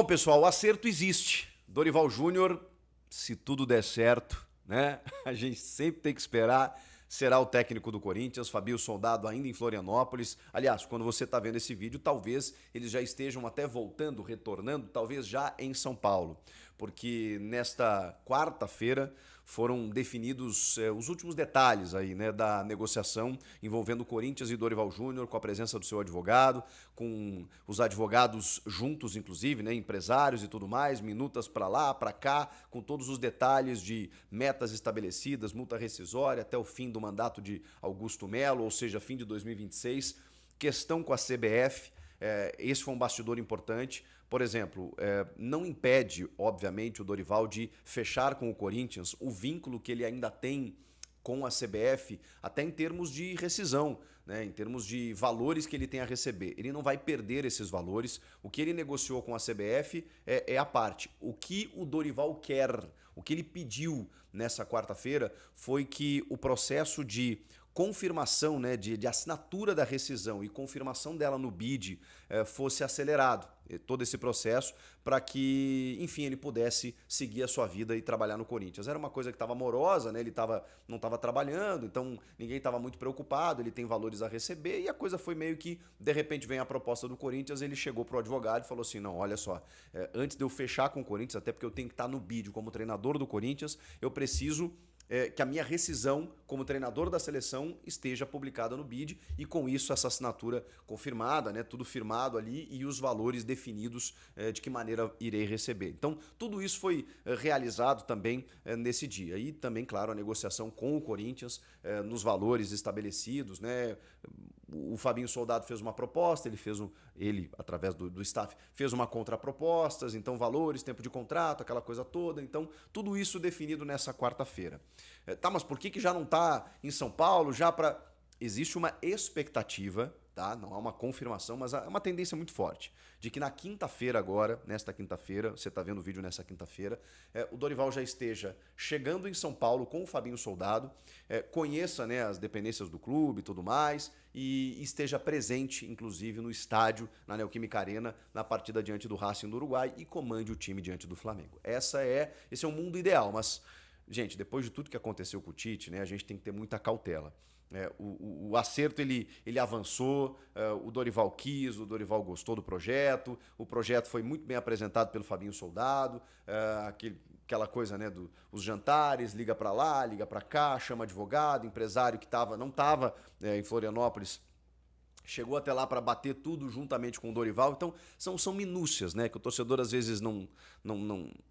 Bom, pessoal, o acerto existe. Dorival Júnior, se tudo der certo, né? A gente sempre tem que esperar. Será o técnico do Corinthians, Fabio Soldado ainda em Florianópolis. Aliás, quando você está vendo esse vídeo, talvez eles já estejam até voltando, retornando, talvez já em São Paulo. Porque nesta quarta-feira foram definidos os últimos detalhes aí, né, da negociação envolvendo Corinthians e Dorival Júnior, com a presença do seu advogado, com os advogados juntos, inclusive, né, empresários e tudo mais, minutas para lá, para cá, com todos os detalhes de metas estabelecidas, multa rescisória até o fim do mandato de Augusto Melo, ou seja, fim de 2026, questão com a CBF. Esse foi um bastidor importante. Por exemplo, não impede, obviamente, o Dorival de fechar com o Corinthians o vínculo que ele ainda tem com a CBF, até em termos de rescisão, né, em termos de valores que ele tem a receber. Ele não vai perder esses valores. O que ele negociou com a CBF é a parte. O que o Dorival quer, o que ele pediu nessa quarta-feira foi que o processo de confirmação, né, de assinatura da rescisão e confirmação dela no BID fosse acelerado, todo esse processo, para que, enfim, ele pudesse seguir a sua vida e trabalhar no Corinthians. Era uma coisa que estava morosa, né? Ele não estava trabalhando, então ninguém estava muito preocupado, ele tem valores a receber, e a coisa foi meio que, de repente, vem a proposta do Corinthians, ele chegou pro advogado e falou assim, não, olha só, antes de eu fechar com o Corinthians, até porque eu tenho que estar no BID como treinador do Corinthians, eu preciso que a minha rescisão como treinador da seleção esteja publicada no BID e com isso essa assinatura confirmada, né, tudo firmado ali e os valores definidos de que maneira irei receber. Então tudo isso foi realizado também nesse dia e também, claro, a negociação com o Corinthians nos valores estabelecidos, né? O Fabinho Soldado fez uma proposta, ele através do staff, fez uma contraproposta, então valores, tempo de contrato, aquela coisa toda. Então, tudo isso definido nessa quarta-feira. Tá, mas por que já não está em São Paulo? Existe uma expectativa, tá? Não há uma confirmação, mas é uma tendência muito forte de que na quinta-feira agora, nesta quinta-feira, você está vendo o vídeo nessa quinta-feira, o Dorival já esteja chegando em São Paulo com o Fabinho Soldado, conheça, né, as dependências do clube e tudo mais, e esteja presente, inclusive, no estádio, na Neoquímica Arena, na partida diante do Racing do Uruguai e comande o time diante do Flamengo. Esse é o mundo ideal, mas, gente, depois de tudo que aconteceu com o Tite, né, a gente tem que ter muita cautela. O acerto ele avançou, o Dorival quis, o Dorival gostou do projeto, o projeto foi muito bem apresentado pelo Fabinho Soldado, aquela coisa, né, os jantares, liga para lá, liga para cá, chama advogado, empresário que não estava em Florianópolis, chegou até lá para bater tudo juntamente com o Dorival. Então, são minúcias, né? Que o torcedor às vezes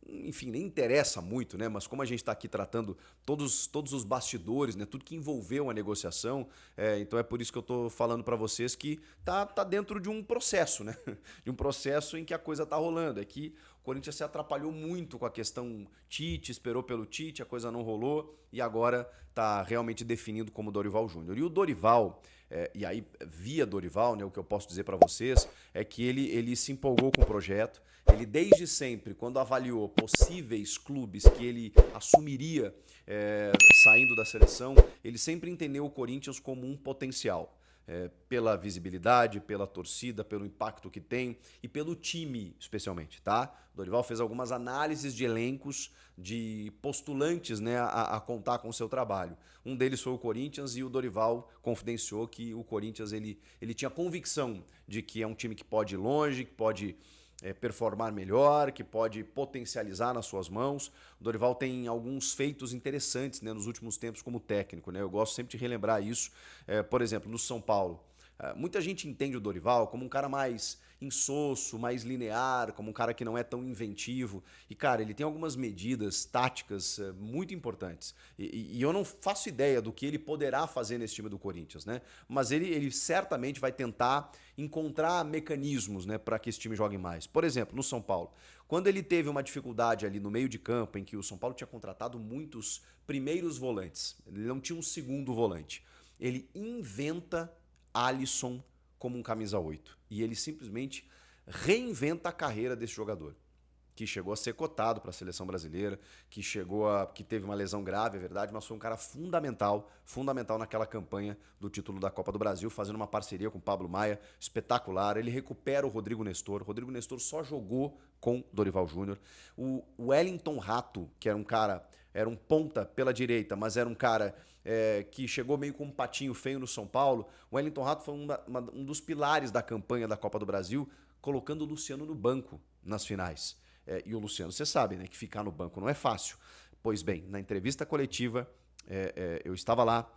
enfim, nem interessa muito, né? Mas como a gente está aqui tratando todos os bastidores, né? Tudo que envolveu a negociação, então é por isso que eu estou falando para vocês que tá dentro de um processo, né? De um processo em que a coisa tá rolando. É que o Corinthians se atrapalhou muito com a questão Tite, esperou pelo Tite, a coisa não rolou e agora está realmente definido como Dorival Júnior. E o Dorival, e aí via Dorival, né, o que eu posso dizer para vocês é que ele se empolgou com o projeto. Ele desde sempre, quando avaliou possíveis clubes que ele assumiria saindo da seleção, ele sempre entendeu o Corinthians como um potencial. Pela visibilidade, pela torcida, pelo impacto que tem e pelo time, especialmente, tá? O Dorival fez algumas análises de elencos, de postulantes, né, a contar com o seu trabalho. Um deles foi o Corinthians e o Dorival confidenciou que o Corinthians ele tinha convicção de que é um time que pode ir longe, que pode performar melhor, que pode potencializar nas suas mãos. O Dorival tem alguns feitos interessantes, né, nos últimos tempos como técnico, né? Eu gosto sempre de relembrar isso. Por exemplo, no São Paulo, muita gente entende o Dorival como um cara mais insosso, mais linear, como um cara que não é tão inventivo. E, cara, ele tem algumas medidas táticas muito importantes. E eu não faço ideia do que ele poderá fazer nesse time do Corinthians, né? Mas ele certamente vai tentar encontrar mecanismos, né, para que esse time jogue mais. Por exemplo, no São Paulo, quando ele teve uma dificuldade ali no meio de campo, em que o São Paulo tinha contratado muitos primeiros volantes, ele não tinha um segundo volante, ele inventa Alisson como um camisa 8. E ele simplesmente reinventa a carreira desse jogador. que chegou a ser cotado para a seleção brasileira, que teve uma lesão grave, é verdade, mas foi um cara fundamental naquela campanha do título da Copa do Brasil, fazendo uma parceria com o Pablo Maia, espetacular. Ele recupera o Rodrigo Nestor. O Rodrigo Nestor só jogou com Dorival Júnior. O Wellington Rato, que era um ponta pela direita, mas era um cara que chegou meio com um patinho feio no São Paulo. O Wellington Rato foi um dos pilares da campanha da Copa do Brasil, colocando o Luciano no banco nas finais. E o Luciano, você sabe, né, que ficar no banco não é fácil. Pois bem, na entrevista coletiva, eu estava lá,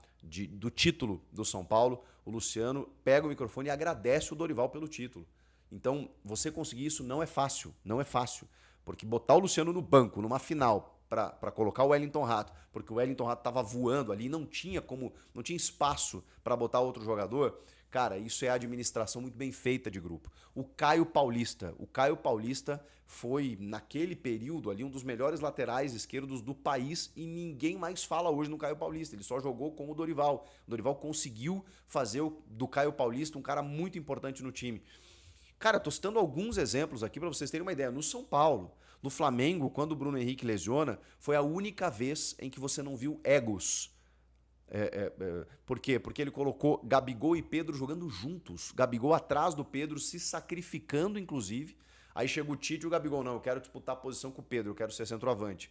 do título do São Paulo, o Luciano pega o microfone e agradece o Dorival pelo título. Então, você conseguir isso não é fácil, porque botar o Luciano no banco, numa final, para colocar o Wellington Rato, porque o Wellington Rato estava voando ali, não tinha espaço para botar outro jogador. Cara, isso é administração muito bem feita de grupo. O Caio Paulista foi, naquele período ali, um dos melhores laterais esquerdos do país e ninguém mais fala hoje no Caio Paulista. Ele só jogou com o Dorival. O Dorival conseguiu fazer do Caio Paulista um cara muito importante no time. Cara, tô citando alguns exemplos aqui para vocês terem uma ideia. No São Paulo, no Flamengo, quando o Bruno Henrique lesiona, foi a única vez em que você não viu egos. Por quê? Porque ele colocou Gabigol e Pedro jogando juntos. Gabigol atrás do Pedro, se sacrificando, inclusive. Aí chega o Tite e o Gabigol, não, eu quero disputar a posição com o Pedro, eu quero ser centroavante.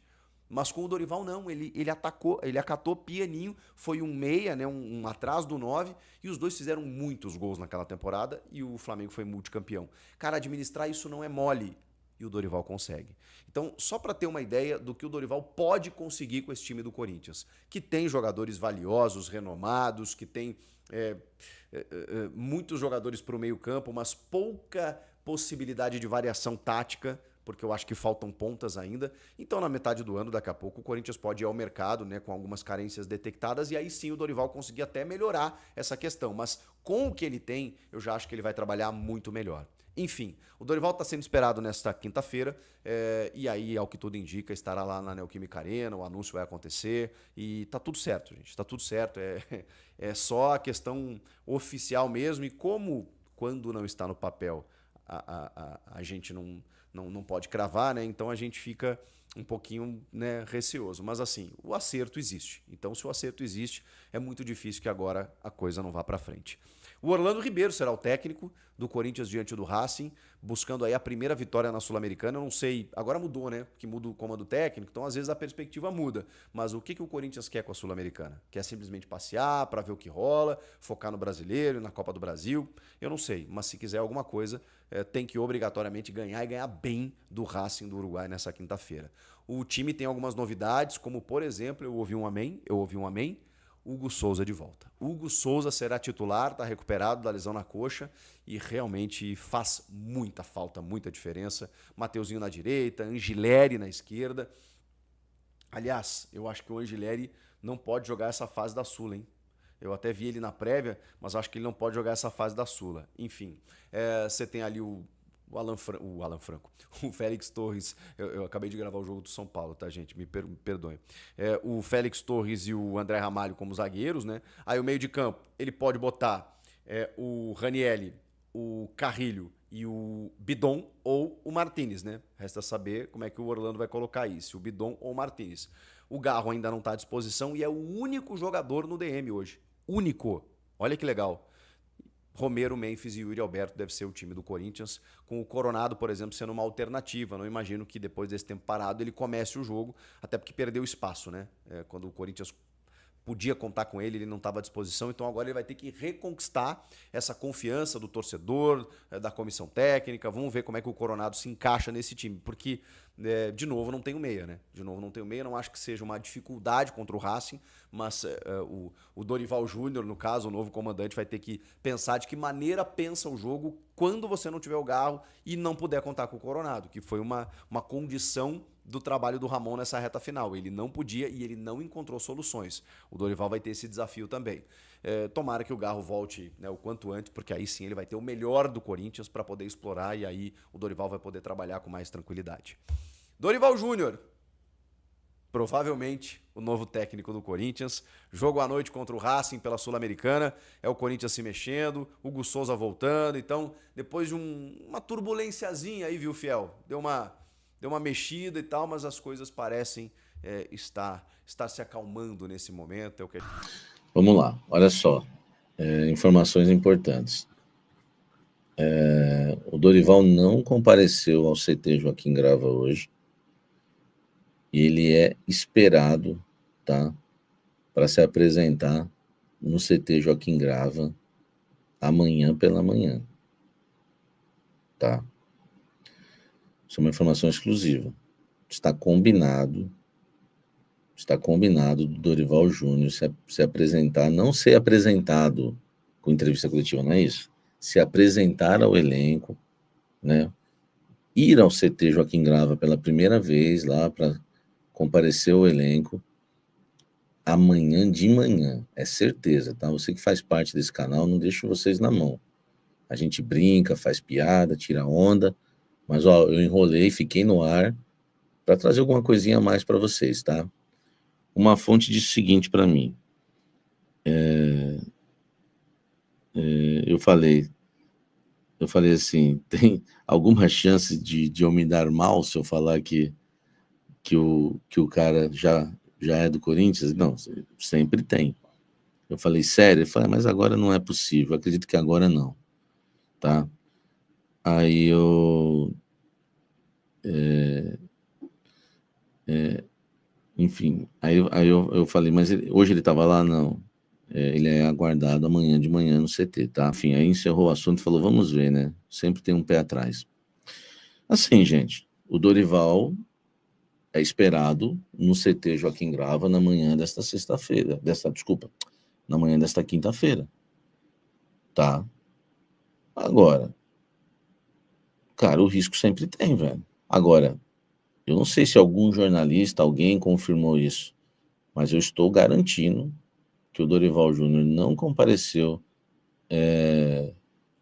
Mas com o Dorival, não, ele atacou, ele acatou pianinho, foi um meia, né, um atrás do 9, e os dois fizeram muitos gols naquela temporada, e o Flamengo foi multicampeão. Cara, administrar isso não é mole, e o Dorival consegue. Então, só para ter uma ideia do que o Dorival pode conseguir com esse time do Corinthians, que tem jogadores valiosos, renomados, que tem muitos jogadores para o meio-campo, mas pouca possibilidade de variação tática, porque eu acho que faltam pontas ainda. Então, na metade do ano, daqui a pouco, o Corinthians pode ir ao mercado, né, com algumas carências detectadas, e aí sim o Dorival conseguir até melhorar essa questão. Mas com o que ele tem, eu já acho que ele vai trabalhar muito melhor. Enfim, o Dorival está sendo esperado nesta quinta-feira, e aí, ao que tudo indica, estará lá na Neoquímica Arena, o anúncio vai acontecer, e tá tudo certo, gente, tá tudo certo. É só a questão oficial mesmo, e quando não está no papel, a gente não pode cravar, né? Então a gente fica um pouquinho, né, receoso. Mas assim, o acerto existe. Então, se o acerto existe, é muito difícil que agora a coisa não vá para frente. O Orlando Ribeiro será o técnico do Corinthians diante do Racing, buscando aí a primeira vitória na Sul-Americana. Eu não sei, agora mudou, né? Que muda o comando técnico, então às vezes a perspectiva muda. Mas o que o Corinthians quer com a Sul-Americana? Quer simplesmente passear para ver o que rola, focar no Brasileiro, na Copa do Brasil? Eu não sei, mas se quiser alguma coisa, tem que obrigatoriamente ganhar e ganhar bem do Racing do Uruguai nessa quinta-feira. O time tem algumas novidades, como por exemplo, eu ouvi um amém, Hugo Souza de volta. Hugo Souza será titular, está recuperado da lesão na coxa e realmente faz muita falta, muita diferença. Mateuzinho na direita, Angileri na esquerda. Aliás, eu acho que o Angileri não pode jogar essa fase da Sula, hein? Eu até vi ele na prévia, mas acho que ele não pode jogar essa fase da Sula. Enfim, você tem ali o Alan Franco, o Félix Torres. Eu acabei de gravar o jogo do São Paulo, tá, gente? Me perdoem. O Félix Torres e o André Ramalho como zagueiros, né? Aí o meio de campo, ele pode botar o Ranielli, o Carrilho e o Bidon ou o Martínez, né? Resta saber como é que o Orlando vai colocar isso, o Bidon ou o Martínez. O Garro ainda não está à disposição e é o único jogador no DM hoje. Único. Olha que legal. Romero, Memphis e Yuri Alberto deve ser o time do Corinthians, com o Coronado, por exemplo, sendo uma alternativa. Não imagino que depois desse tempo parado ele comece o jogo, até porque perdeu espaço, né? Quando o Corinthians podia contar com ele, ele não estava à disposição, então agora ele vai ter que reconquistar essa confiança do torcedor, da comissão técnica. Vamos ver como é que o Coronado se encaixa nesse time, porque, de novo, não tem o meia, né? Não acho que seja uma dificuldade contra o Racing, mas o Dorival Júnior, no caso, o novo comandante, vai ter que pensar de que maneira pensa o jogo quando você não tiver o Garro e não puder contar com o Coronado, que foi uma condição do trabalho do Ramon nessa reta final. Ele não podia e ele não encontrou soluções. O Dorival vai ter esse desafio também. Tomara que o Garro volte, né, o quanto antes, porque aí sim ele vai ter o melhor do Corinthians para poder explorar e aí o Dorival vai poder trabalhar com mais tranquilidade. Dorival Júnior, provavelmente o novo técnico do Corinthians. Jogo à noite contra o Racing pela Sul-Americana. É o Corinthians se mexendo, Hugo Souza voltando. Então, depois de uma turbulênciazinha aí, viu, Fiel? Deu deu uma mexida e tal, mas as coisas parecem estar se acalmando nesse momento. É o que... Vamos lá, olha só, informações importantes. O Dorival não compareceu ao CT Joaquim Grava hoje. Ele é esperado, tá, para se apresentar no CT Joaquim Grava amanhã pela manhã, tá? Isso é uma informação exclusiva. Está combinado do Dorival Júnior se apresentar, não ser apresentado com entrevista coletiva, não é isso? Se apresentar ao elenco, né? Ir ao CT Joaquim Grava pela primeira vez lá para comparecer ao elenco amanhã de manhã, é certeza, tá? Você que faz parte desse canal, não deixo vocês na mão. A gente brinca, faz piada, tira onda, mas ó, eu enrolei, fiquei no ar para trazer alguma coisinha a mais para vocês, tá? Uma fonte disse o seguinte para mim. Eu falei assim, tem alguma chance de eu me dar mal se eu falar que o cara já é do Corinthians? Não, sempre tem. Eu falei, sério? Ele falou, mas agora não é possível, acredito que agora não, tá? Aí enfim, aí eu falei, mas hoje ele estava lá? Não. Ele é aguardado amanhã de manhã no CT, tá? Enfim, aí encerrou o assunto e falou, vamos ver, né? Sempre tem um pé atrás. Assim, gente, o Dorival é esperado no CT Joaquim Grava na manhã desta sexta-feira, na manhã desta quinta-feira, tá? Agora, cara, o risco sempre tem, velho. Agora, eu não sei se algum jornalista, alguém confirmou isso, mas eu estou garantindo que o Dorival Júnior não compareceu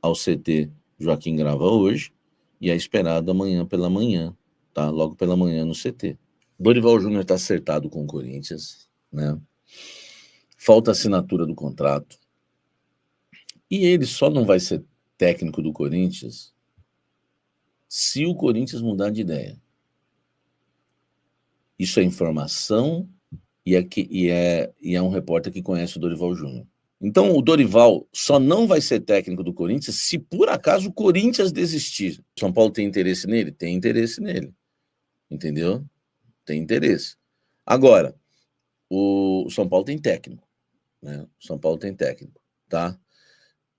ao CT Joaquim Grava hoje e é esperado amanhã pela manhã, tá? Logo pela manhã no CT. Dorival Júnior está acertado com o Corinthians, né? Falta a assinatura do contrato. E ele só não vai ser técnico do Corinthians se o Corinthians mudar de ideia. Isso é informação e é um repórter que conhece o Dorival Júnior. Então, o Dorival só não vai ser técnico do Corinthians se por acaso o Corinthians desistir. O São Paulo tem interesse nele? Tem interesse nele. Entendeu? Tem interesse. Agora, o São Paulo tem técnico, né? O São Paulo tem técnico, tá?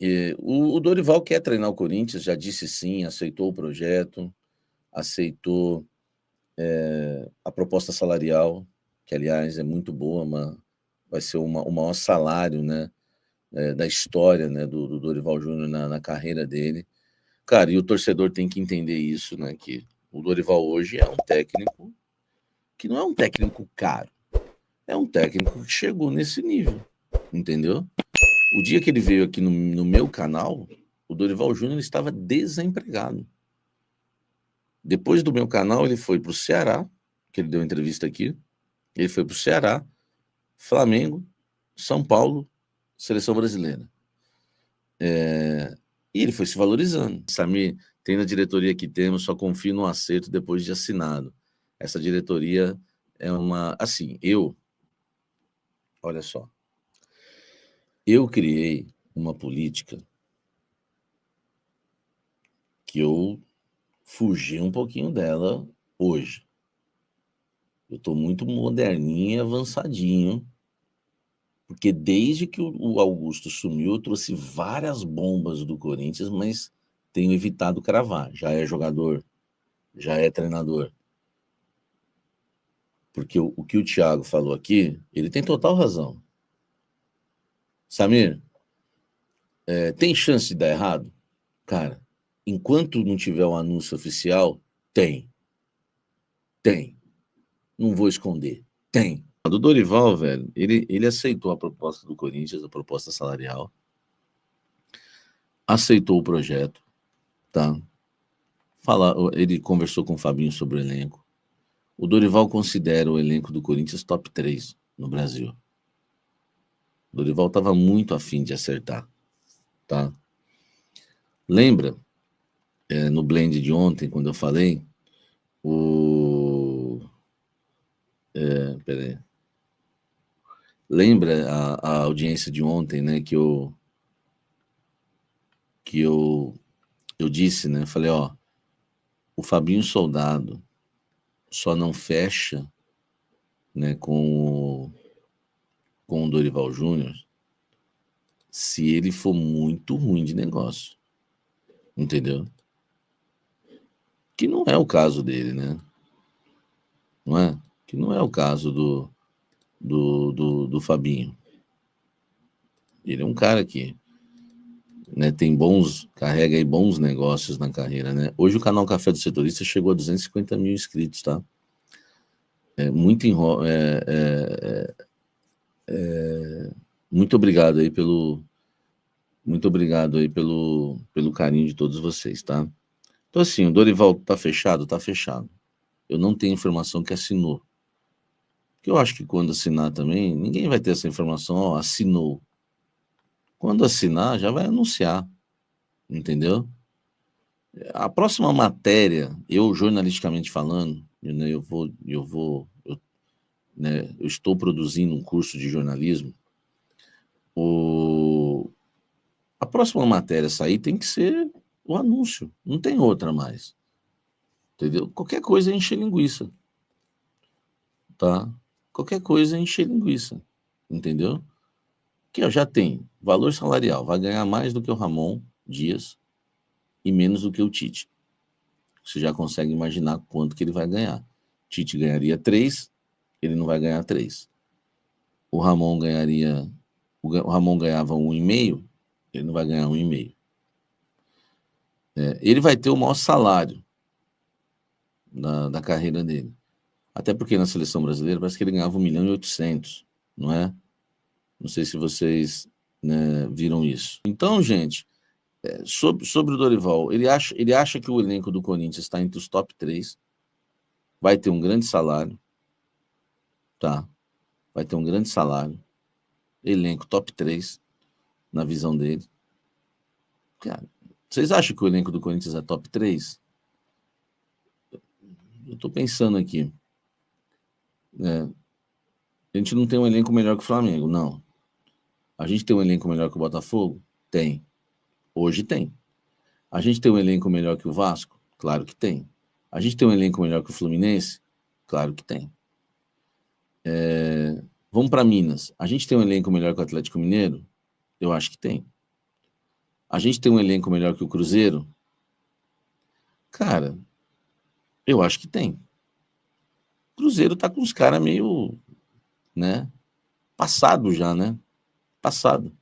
E o Dorival quer treinar o Corinthians, já disse sim, aceitou o projeto, aceitou a proposta salarial, que aliás é muito boa, vai ser o maior salário, né, da história, né, do Dorival Júnior na carreira dele. Cara, e o torcedor tem que entender isso, né, que o Dorival hoje é um técnico que não é um técnico caro, é um técnico que chegou nesse nível, entendeu? O dia que ele veio aqui no meu canal, o Dorival Júnior estava desempregado. Depois do meu canal, ele foi para o Ceará, que ele deu entrevista aqui, ele foi para o Ceará, Flamengo, São Paulo, Seleção Brasileira. E ele foi se valorizando. Samir, tem na diretoria que temos, só confio no acerto depois de assinado. Essa diretoria é uma... Assim, olha só, eu criei uma política que eu fugi um pouquinho dela hoje. Eu estou muito moderninho e avançadinho, porque desde que o Augusto sumiu, eu trouxe várias bombas do Corinthians, mas tenho evitado cravar. Já é jogador, já é treinador. Porque o que o Thiago falou aqui, ele tem total razão. Samir, tem chance de dar errado? Cara, enquanto não tiver um anúncio oficial, tem. Tem. Não vou esconder. Tem. Do Dorival, velho, ele aceitou a proposta do Corinthians, a proposta salarial, aceitou o projeto, tá? Ele conversou com o Fabinho sobre o elenco. O Dorival considera o elenco do Corinthians top 3 no Brasil. O Dorival estava muito afim de acertar, tá? Lembra, no blend de ontem, quando eu falei, o Peraí. Lembra a audiência de ontem, né, que eu disse, né, falei, ó, o Fabinho Soldado só não fecha, né, com o Dorival Júnior se ele for muito ruim de negócio, entendeu? Que não é o caso dele, né? Não é? Que não é o caso do Fabinho. Ele é um cara que, né, carrega aí bons negócios na carreira, né? Hoje o canal Café do Setorista chegou a 250 mil inscritos, tá? Muito obrigado aí pelo carinho de todos vocês, tá? Então assim, o Dorival tá fechado? Tá fechado. Eu não tenho informação que assinou. Porque eu acho que quando assinar também, ninguém vai ter essa informação, ó, assinou. Quando assinar, já vai anunciar, entendeu? A próxima matéria, eu jornalisticamente falando, né, né, eu estou produzindo um curso de jornalismo. A próxima matéria a sair tem que ser o anúncio, não tem outra mais, entendeu? Qualquer coisa é encher linguiça, tá? Qualquer coisa é encher linguiça, entendeu? Que já tem valor salarial, vai ganhar mais do que o Ramon Dias e menos do que o Tite. Você já consegue imaginar quanto que ele vai ganhar. Tite ganharia 3, ele não vai ganhar 3. O Ramon ganhava 1,5, ele não vai ganhar 1,5. Ele vai ter o maior salário da carreira dele. Até porque na seleção brasileira parece que ele ganhava 1.800.000, não é? Não sei se vocês, né, viram isso. Então, gente, sobre o Dorival, ele acha que o elenco do Corinthians está entre os top 3, vai ter um grande salário, tá? Vai ter um grande salário, elenco top 3, na visão dele. Cara, vocês acham que o elenco do Corinthians é top 3? Eu tô pensando aqui, né? A gente não tem um elenco melhor que o Flamengo, não. A gente tem um elenco melhor que o Botafogo? Tem. Hoje tem. A gente tem um elenco melhor que o Vasco? Claro que tem. A gente tem um elenco melhor que o Fluminense? Claro que tem. Vamos para Minas. A gente tem um elenco melhor que o Atlético Mineiro? Eu acho que tem. A gente tem um elenco melhor que o Cruzeiro? Cara, eu acho que tem. O Cruzeiro tá com os caras meio, né? Passado já, né? Passado.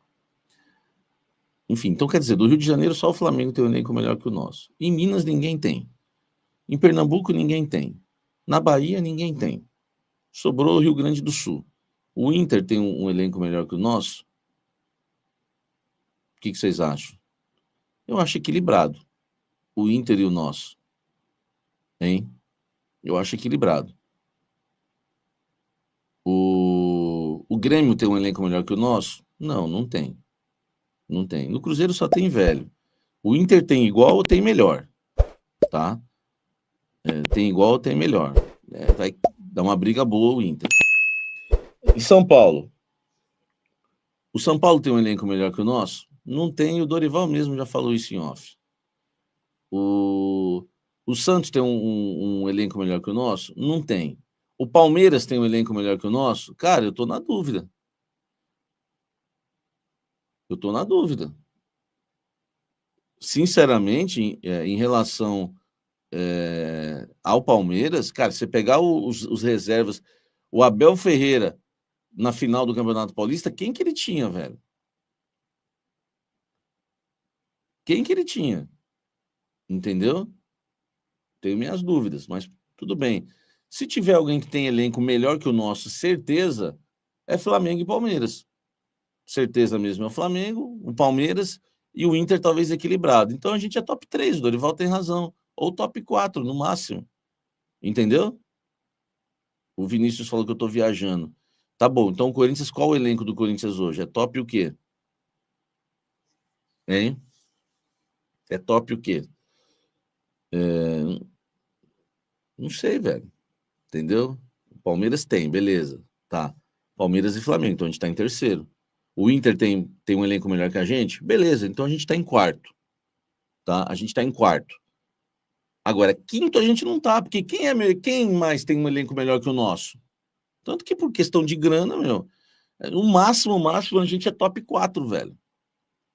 Enfim, então quer dizer, do Rio de Janeiro só o Flamengo tem um elenco melhor que o nosso. Em Minas ninguém tem. Em Pernambuco ninguém tem. Na Bahia ninguém tem. Sobrou o Rio Grande do Sul. O Inter tem um elenco melhor que o nosso? O que vocês acham? Eu acho equilibrado. O Inter e o nosso. Hein? Eu acho equilibrado. O Grêmio tem um elenco melhor que o nosso? Não, não tem. Não tem. No Cruzeiro só tem velho. O Inter tem igual ou tem melhor, tá? Tem igual ou tem melhor. Vai dar uma briga boa o Inter. E São Paulo? O São Paulo tem um elenco melhor que o nosso? Não tem, o Dorival mesmo já falou isso em off. O Santos tem um elenco melhor que o nosso? Não tem. O Palmeiras tem um elenco melhor que o nosso? Cara, eu tô na dúvida. Eu tô na dúvida. Sinceramente, em relação ao Palmeiras, cara, você pegar os reservas, o Abel Ferreira na final do Campeonato Paulista, quem que ele tinha, velho? Quem que ele tinha? Entendeu? Tenho minhas dúvidas, mas tudo bem. Se tiver alguém que tem elenco melhor que o nosso, certeza, é Flamengo e Palmeiras. Certeza mesmo é o Flamengo, o Palmeiras e o Inter talvez equilibrado. Então a gente é top 3, o Dorival tem razão. Ou top 4, no máximo. Entendeu? O Vinícius falou que eu tô viajando. Tá bom, então o Corinthians, qual o elenco do Corinthians hoje? É top o quê? Hein? É top o quê? Não sei, velho. Entendeu? Palmeiras tem, beleza. Tá. Palmeiras e Flamengo, então a gente tá em terceiro. O Inter tem um elenco melhor que a gente? Beleza, então a gente tá em quarto. Tá? A gente tá em quarto. Agora, quinto a gente não tá, porque quem mais tem um elenco melhor que o nosso? Tanto que por questão de grana, meu, o máximo, a gente é top 4, velho.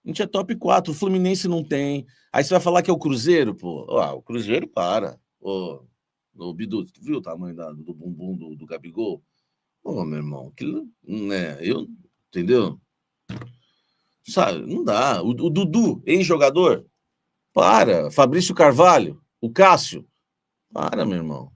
A gente é top 4, o Fluminense não tem. Aí você vai falar que é o Cruzeiro, pô. O Cruzeiro para. Ô, Bidu, tu viu o tamanho do bumbum do Gabigol? Ô, meu irmão, aquilo, né, entendeu? Sabe, não dá. O Dudu, ex-jogador, para. Fabrício Carvalho, o Cássio, para, meu irmão.